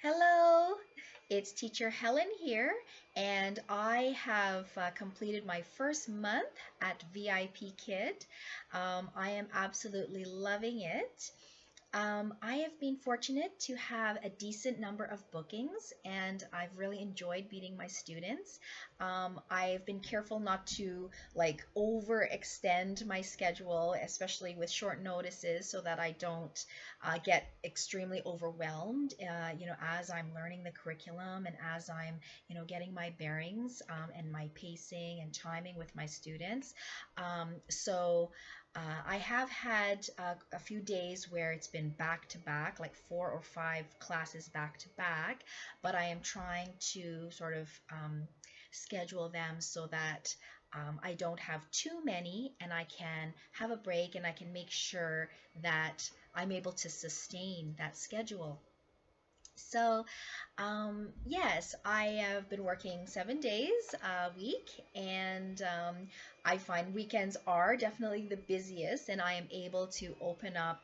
Hello, it's teacher Helen here, and I have completed my first month at VIPKID. I am absolutely loving it. I have been fortunate to have a decent number of bookings, and I've really enjoyed meeting my students. I've been careful not to overextend my schedule, especially with short notices, so that I don't get extremely overwhelmed, as I'm learning the curriculum and as I'm, getting my bearings and my pacing and timing with my students. I have had a few days where it's been back to back, like 4 or 5 classes back to back, but I am trying to sort of schedule them so that I don't have too many and I can have a break and I can make sure that I'm able to sustain that schedule. So, yes, I have been working 7 days a week, and I find weekends are definitely the busiest, and I am able to open up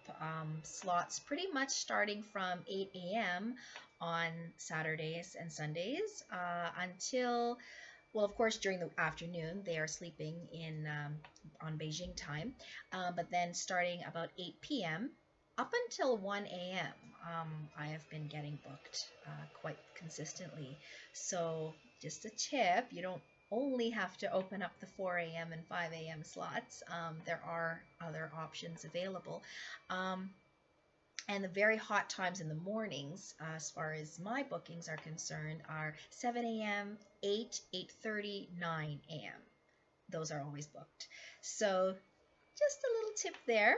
slots pretty much starting from 8 a.m. on Saturdays and Sundays until, well, of course, during the afternoon, they are sleeping in on Beijing time, but then starting about 8 p.m. up until 1 a.m. I have been getting booked quite consistently. So just a tip, you don't only have to open up the 4 a.m. and 5 a.m. slots. There are other options available. And the very hot times in the mornings, as far as my bookings are concerned, are 7 a.m., 8, 8:30, 9 a.m. Those are always booked. So just a little tip there.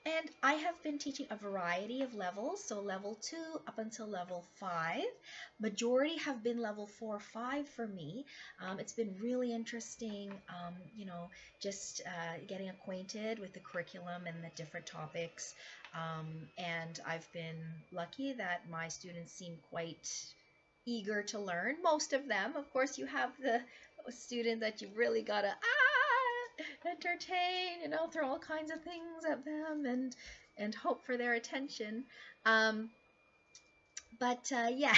And I have been teaching a variety of levels, so level 2 up until level 5. Majority have been level 4 or 5 for me. It's been really interesting, just getting acquainted with the curriculum and the different topics. And I've been lucky that my students seem quite eager to learn. Most of them, of course, you have the student that you really gotta entertain, throw all kinds of things at them and hope for their attention. Yeah,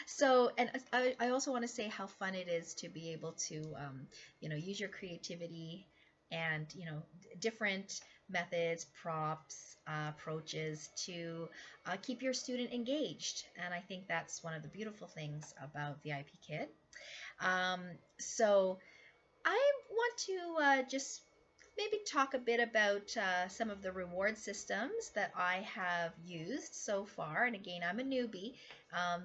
so, and I also want to say how fun it is to be able to, use your creativity and, different methods, props, approaches to keep your student engaged. And I think that's one of the beautiful things about VIPKID. So I want to just maybe talk a bit about some of the reward systems that I have used so far. And again, I'm a newbie,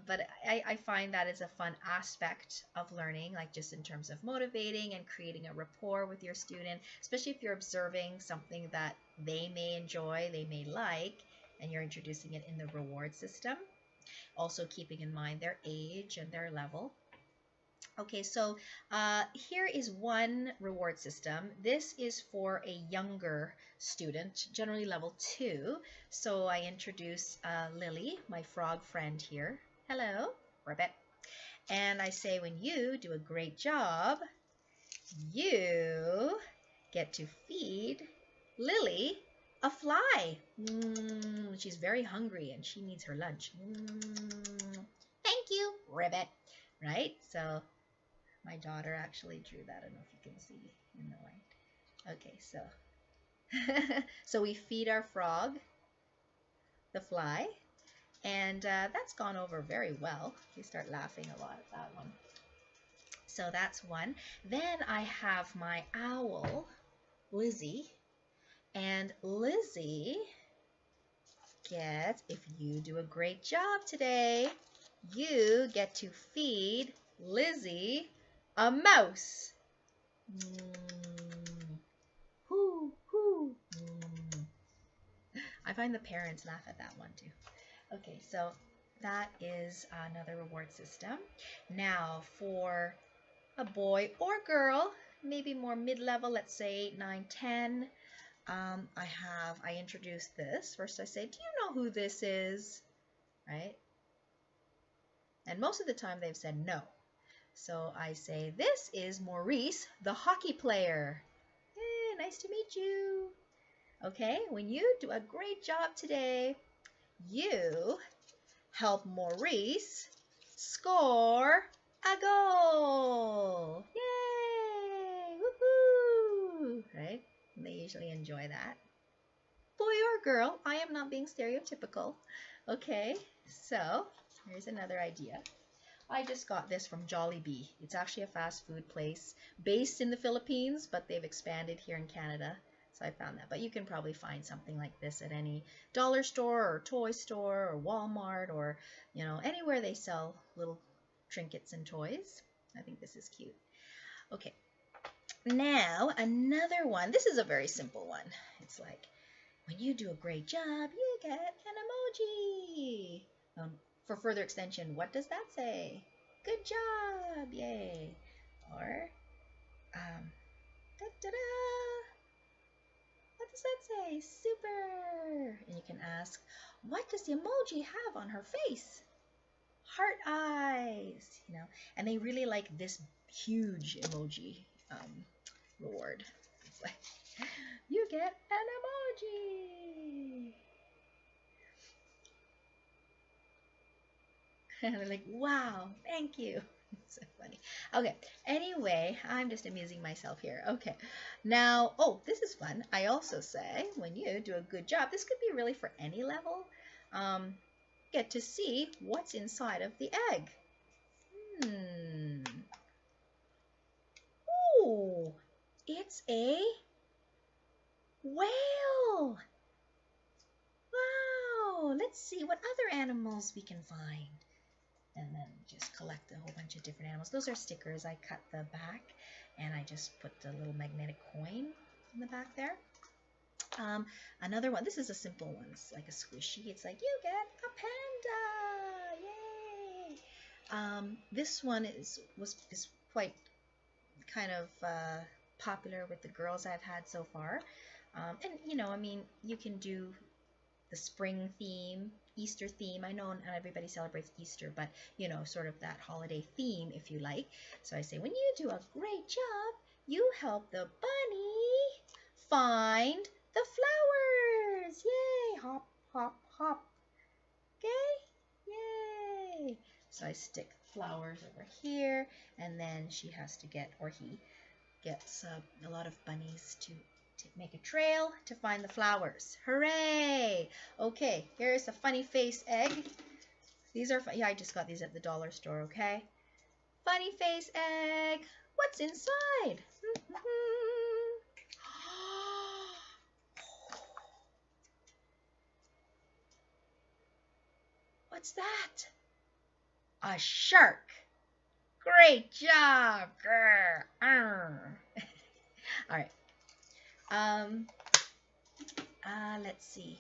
but I find that is a fun aspect of learning, like just in terms of motivating and creating a rapport with your student, especially if you're observing something that they may enjoy, they may like, and you're introducing it in the reward system. Also keeping in mind their age and their level. Okay, so here is one reward system. This is for a younger student, generally level 2. So I introduce Lily, my frog friend here. Hello, Ribbit. And I say, when you do a great job, you get to feed Lily a fly. She's very hungry and she needs her lunch. Thank you, Ribbit. Right? So my daughter actually drew that. I don't know if you can see in the light. Okay, so so we feed our frog the fly, and that's gone over very well. We start laughing a lot at that one. So that's one. Then I have my owl, Lizzie, and Lizzie gets, if you do a great job today, you get to feed Lizzie a mouse. Hoo, hoo. I find the parents laugh at that one too. Okay, so that is another reward system. Now for a boy or girl, maybe more mid-level, let's say 8, 9, 10, I introduce this. First I say, do you know who this is? Right? And most of the time they've said no. So I say, this is Maurice, the hockey player. Hey, nice to meet you. Okay, when you do a great job today, you help Maurice score a goal. Yay! Woohoo! Right? They usually enjoy that. Boy or girl, I am not being stereotypical. Okay, so here's another idea. I just got this from Jollibee. It's actually a fast food place based in the Philippines, but they've expanded here in Canada. So I found that. But you can probably find something like this at any dollar store or toy store or Walmart or, anywhere they sell little trinkets and toys. I think this is cute. Okay. Now, another one. This is a very simple one. It's like, when you do a great job, you get an emoji. For further extension, what does that say? Good job, yay. Or, da-da-da. What does that say? Super. And you can ask, what does the emoji have on her face? Heart eyes, And they really like this huge emoji reward. It's like, you get an emoji. And they're like, wow, thank you. So funny. Okay, anyway, I'm just amusing myself here. Okay, now, this is fun. I also say, when you do a good job, this could be really for any level, get to see what's inside of the egg. Oh, it's a whale. Wow, let's see what other animals we can find. And then just collect a whole bunch of different animals. Those are stickers. I cut the back and I just put the little magnetic coin in the back there. Another one, this is a simple one. It's like a squishy. It's like, you get a panda. Yay! This one is quite kind of popular with the girls I've had so far. And you can do the spring theme, Easter theme. I know not everybody celebrates Easter, but sort of that holiday theme if you like. So I say, when you do a great job, you help the bunny find the flowers. Yay! Hop, hop, hop. Okay? Yay! So I stick flowers over here, and then she has to get, or he gets a lot of bunnies to make a trail to find the flowers. Hooray! Okay, here's a funny face egg. These are, I just got these at the dollar store, okay? Funny face egg. What's inside? What's that? A shark. Great job, girl. All right. Let's see.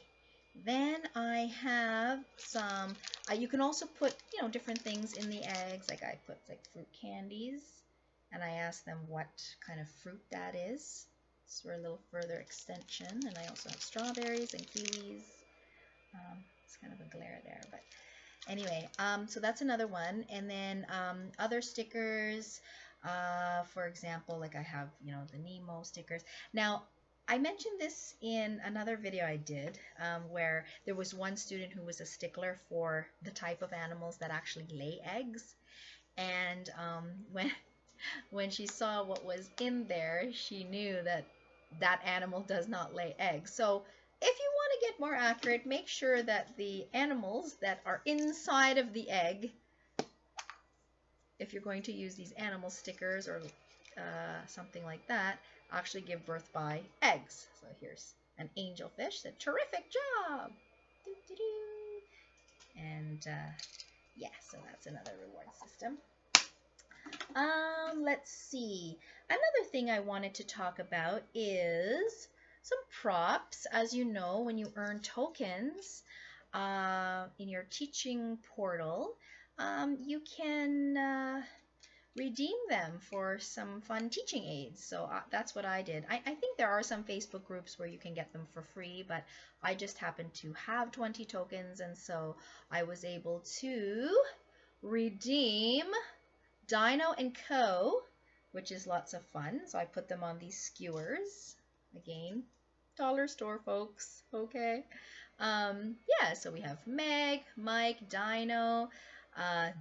Then I have some, you can also put, different things in the eggs. Like I put like fruit candies, and I ask them what kind of fruit that is. It's for a little further extension. And I also have strawberries and kiwis. It's kind of a glare there, but anyway, so that's another one. And then other stickers, for example, like I have, the Nemo stickers. Now, I mentioned this in another video I did, where there was one student who was a stickler for the type of animals that actually lay eggs. And when she saw what was in there, she knew that animal does not lay eggs. So if you want to get more accurate, make sure that the animals that are inside of the egg, if you're going to use these animal stickers or something like that, actually give birth by eggs. So here's an angelfish. Said, terrific job. And yeah, so that's another reward system. Let's see. Another thing I wanted to talk about is some props. As you know, when you earn tokens in your teaching portal, you can redeem them for some fun teaching aids. So that's what I did. I think there are some Facebook groups where you can get them for free, but I just happened to have 20 tokens, and so I was able to redeem Dino & Co., which is lots of fun. So I put them on these skewers. Again, dollar store, folks. Okay. Yeah, so we have Meg, Mike, Dino,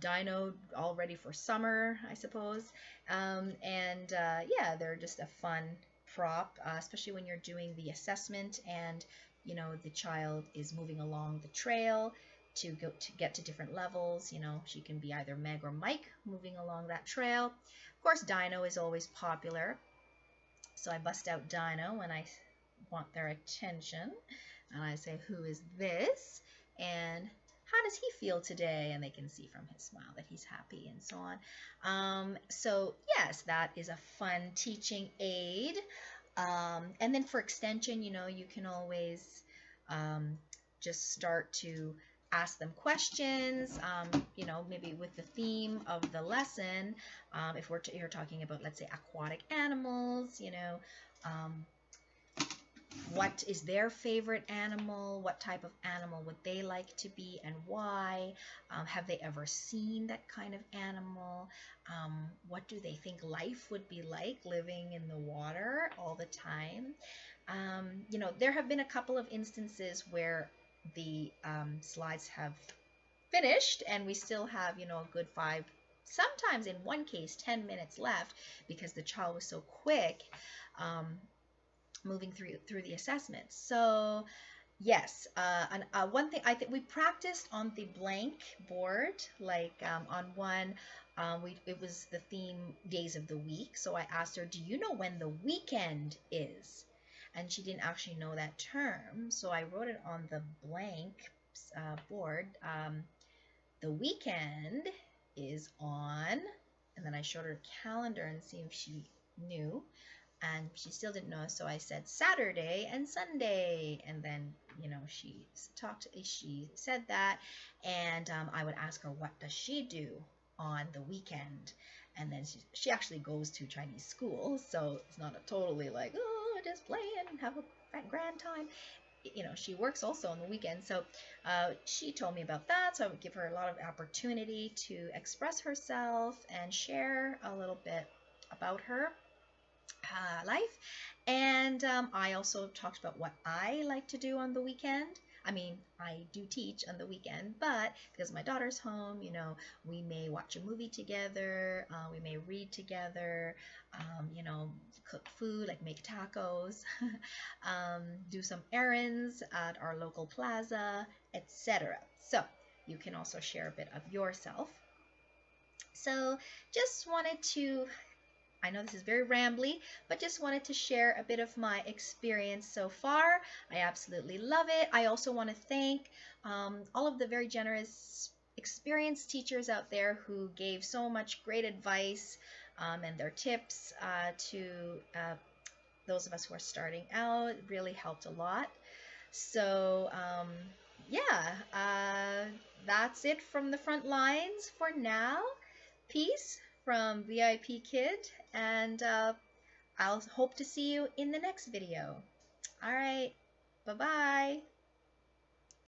Dino all ready for summer, I suppose. Yeah, they're just a fun prop, especially when you're doing the assessment and the child is moving along the trail to get to different levels. She can be either Meg or Mike moving along that trail. Of course, Dino is always popular, so I bust out Dino when I want their attention. And I say, who is this? And how does he feel today? And they can see from his smile that he's happy and so on. So yes, that is a fun teaching aid. And then for extension, you can always just start to ask them questions, maybe with the theme of the lesson. If you're talking about, let's say, aquatic animals, what is their favorite animal? What type of animal would they like to be and why? Have they ever seen that kind of animal? What do they think life would be like living in the water all the time? There have been a couple of instances where the slides have finished and we still have, a good 5, sometimes in one case 10 minutes left because the child was so quick moving through the assessments. So yes, and one thing I think we practiced on the blank board, like on one, it was the theme days of the week. So I asked her, do you know when the weekend is? And she didn't actually know that term. So I wrote it on the blank board. The weekend is on, and then I showed her a calendar and see if she knew. And she still didn't know, so I said Saturday and Sunday, and then she said that, and I would ask her, what does she do on the weekend? And then she actually goes to Chinese school, so it's not a totally like, oh, just play and have a grand time. She works also on the weekend, so she told me about that. So I would give her a lot of opportunity to express herself and share a little bit about her life. And I also talked about what I like to do on the weekend. I mean, I do teach on the weekend, but because my daughter's home, we may watch a movie together, we may read together, cook food, like make tacos, do some errands at our local plaza, etc. So you can also share a bit of yourself. So just wanted to, I know this is very rambly, but just wanted to share a bit of my experience so far. I absolutely love it. I also want to thank all of the very generous, experienced teachers out there who gave so much great advice and their tips to those of us who are starting out. It really helped a lot. So yeah, that's it from the front lines for now. Peace from VIP Kid, and I'll hope to see you in the next video. All right, bye-bye.